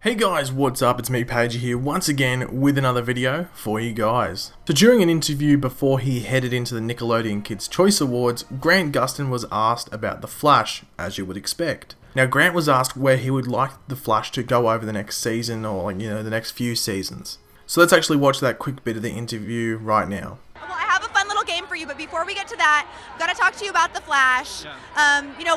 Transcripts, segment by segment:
Hey guys, what's up? It's me, Paige here, once again with another video for you guys. So during an interview before he headed into the Nickelodeon Kids' Choice Awards, Grant Gustin was asked about The Flash, as you would expect. Now Grant was asked where he would like The Flash to go over the next season or the next few seasons. So let's actually watch that quick bit of the interview right now. Well, I have a fun little game for you, but before we get to that, I've got to talk to you about The Flash. Yeah.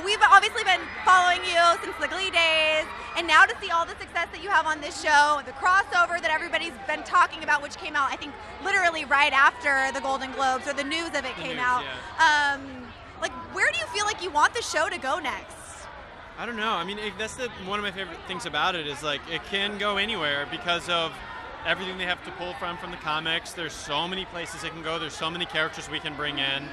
We've obviously been following you since the Glee days, and now to see all the success that you have on this show, the crossover that everybody's been talking about, which came out, I think, literally right after the Golden Globes, or the news of it came out. Yeah. Where do you feel like you want the show to go next? I don't know. I mean, that's one of my favorite things about it is like it can go anywhere because of everything they have to pull from the comics. There's so many places it can go. There's so many characters we can bring in.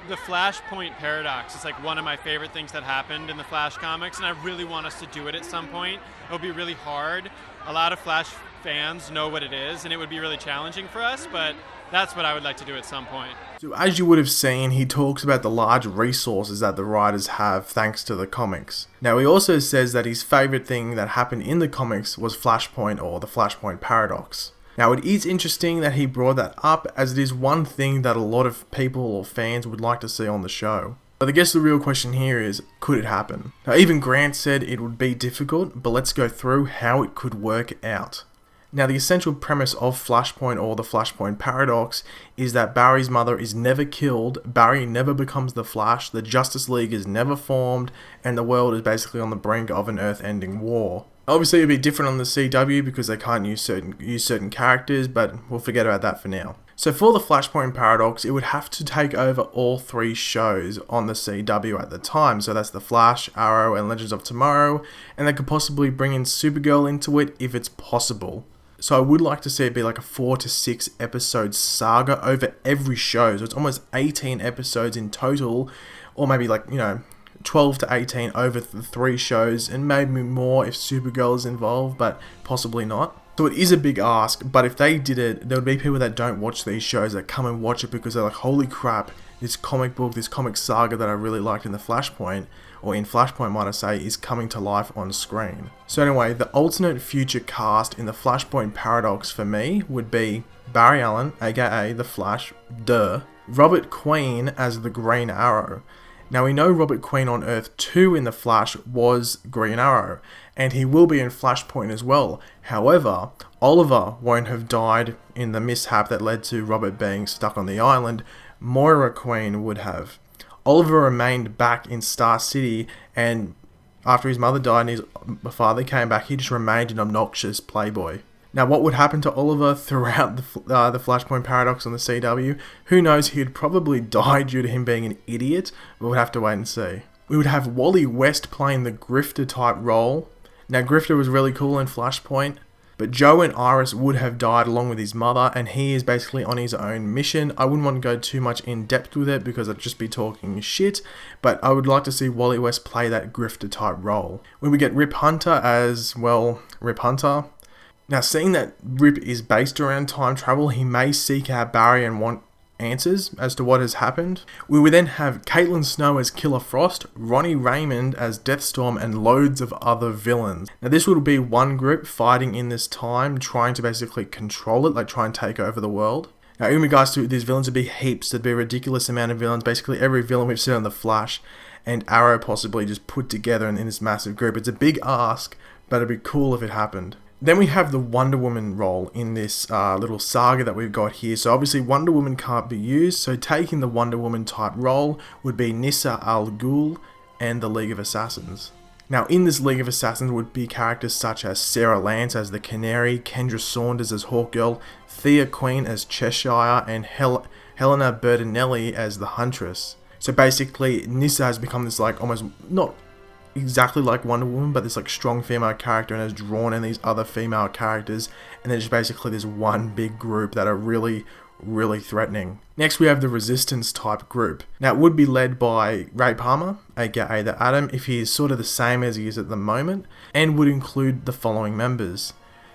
The Flashpoint Paradox is like one of my favorite things that happened in the Flash comics, and I really want us to do it at some point. It'll be really hard. A lot of Flash fans know what it is, and it would be really challenging for us, but that's what I would like to do at some point. So as you would have seen, he talks about the large resources that the writers have thanks to the comics. Now he also says that his favourite thing that happened in the comics was Flashpoint or the Flashpoint Paradox. Now it is interesting that he brought that up, as it is one thing that a lot of people or fans would like to see on the show. But I guess the real question here is, could it happen? Now even Grant said it would be difficult, but let's go through how it could work out. Now the essential premise of Flashpoint or the Flashpoint Paradox is that Barry's mother is never killed, Barry never becomes the Flash, the Justice League is never formed, and the world is basically on the brink of an Earth-ending war. Obviously it would be different on the CW because they can't use certain characters, but we'll forget about that for now. So for the Flashpoint Paradox, it would have to take over all three shows on the CW at the time. So that's The Flash, Arrow, and Legends of Tomorrow, and they could possibly bring in Supergirl into it if it's possible. So I would like to see it be like a 4 to 6 episode saga over every show. So it's almost 18 episodes in total, or maybe 12 to 18 over the 3 shows, and maybe more if Supergirl is involved, but possibly not. So it is a big ask, but if they did it, there would be people that don't watch these shows that come and watch it because they're like, holy crap, this comic book, this comic saga that I really liked in the Flashpoint, or in Flashpoint might I say, is coming to life on screen. So anyway, the alternate future cast in the Flashpoint Paradox for me would be Barry Allen, aka The Flash, Robert Queen as the Green Arrow. Now we know Robert Queen on Earth 2 in The Flash was Green Arrow, and he will be in Flashpoint as well. However, Oliver won't have died in the mishap that led to Robert being stuck on the island. Moira Queen would have. Oliver remained back in Star City, and after his mother died and his father came back, he just remained an obnoxious playboy. Now, what would happen to Oliver throughout the Flashpoint Paradox on the CW? Who knows, he'd probably die due to him being an idiot, but we'll have to wait and see. We would have Wally West playing the Grifter type role. Now, Grifter was really cool in Flashpoint, but Joe and Iris would have died along with his mother, and he is basically on his own mission. I wouldn't want to go too much in depth with it because I'd just be talking shit, but I would like to see Wally West play that Grifter type role. When we get Rip Hunter as, well, Rip Hunter. Now, seeing that Rip is based around time travel, he may seek out Barry and want answers as to what has happened. We would then have Caitlin Snow as Killer Frost, Ronnie Raymond as Deathstorm, and loads of other villains. Now, this would be one group fighting in this time, trying to basically control it, like try and take over the world. Now, in regards to these villains, there'd be heaps. There'd be a ridiculous amount of villains. Basically, every villain we've seen on The Flash and Arrow possibly just put together in this massive group. It's a big ask, but it'd be cool if it happened. Then we have the Wonder Woman role in this little saga that we've got here. So obviously Wonder Woman can't be used, so taking the Wonder Woman type role would be Nyssa Al Ghul and the League of Assassins. Now in this League of Assassins would be characters such as Sarah Lance as the Canary, Kendra Saunders as Hawkgirl, Thea Queen as Cheshire, and Helena Bertinelli as the Huntress. So basically Nyssa has become this almost not exactly like Wonder Woman, but this strong female character, and has drawn in these other female characters, and then just basically this one big group that are really threatening. Next we have the Resistance type group. Now it would be led by Ray Palmer, aka the Atom, if he is sort of the same as he is at the moment, and would include the following members: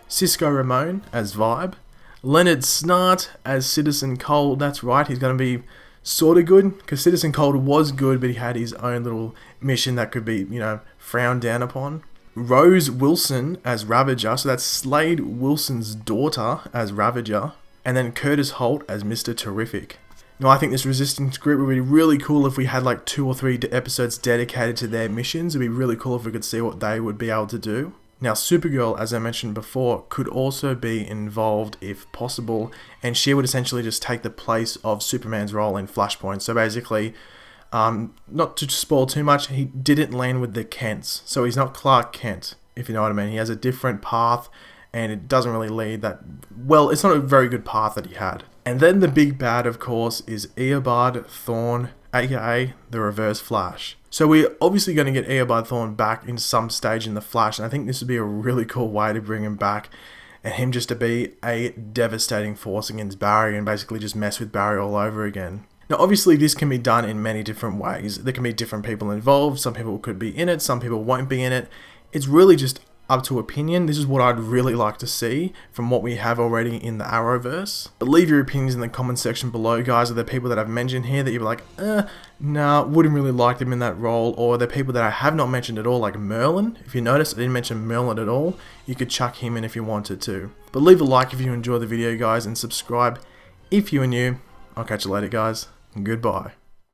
Cisco Ramon as Vibe, Leonard Snart as Citizen Cold. That's right, he's going to be sort of good, because Citizen Cold was good, but he had his own little mission that could be, frowned down upon. Rose Wilson as Ravager, so that's Slade Wilson's daughter as Ravager, and then Curtis Holt as Mr. Terrific. Now, I think this Resistance group would be really cool if we had like 2 or 3 episodes dedicated to their missions. It'd be really cool if we could see what they would be able to do. Now, Supergirl, as I mentioned before, could also be involved if possible, and she would essentially just take the place of Superman's role in Flashpoint. So basically, not to spoil too much, he didn't land with the Kents, so he's not Clark Kent, if you know what I mean. He has a different path, and it doesn't really lead that well. It's not a very good path that he had. And then the big bad, of course, is Eobard Thawne, aka the Reverse Flash. So we're obviously going to get Eobard Thawne back in some stage in the Flash, and I think this would be a really cool way to bring him back, and him just to be a devastating force against Barry and basically just mess with Barry all over again. Now, obviously, this can be done in many different ways. There can be different people involved. Some people could be in it, some people won't be in it. It's really just up to opinion. This is what I'd really like to see from what we have already in the Arrowverse. But leave your opinions in the comment section below, guys. Are there people that I've mentioned here that you're like, nah, wouldn't really like them in that role? Or are there people that I have not mentioned at all, like Merlin? If you notice, I didn't mention Merlin at all. You could chuck him in if you wanted to. But leave a like if you enjoy the video, guys, and subscribe if you are new. I'll catch you later, guys. Goodbye.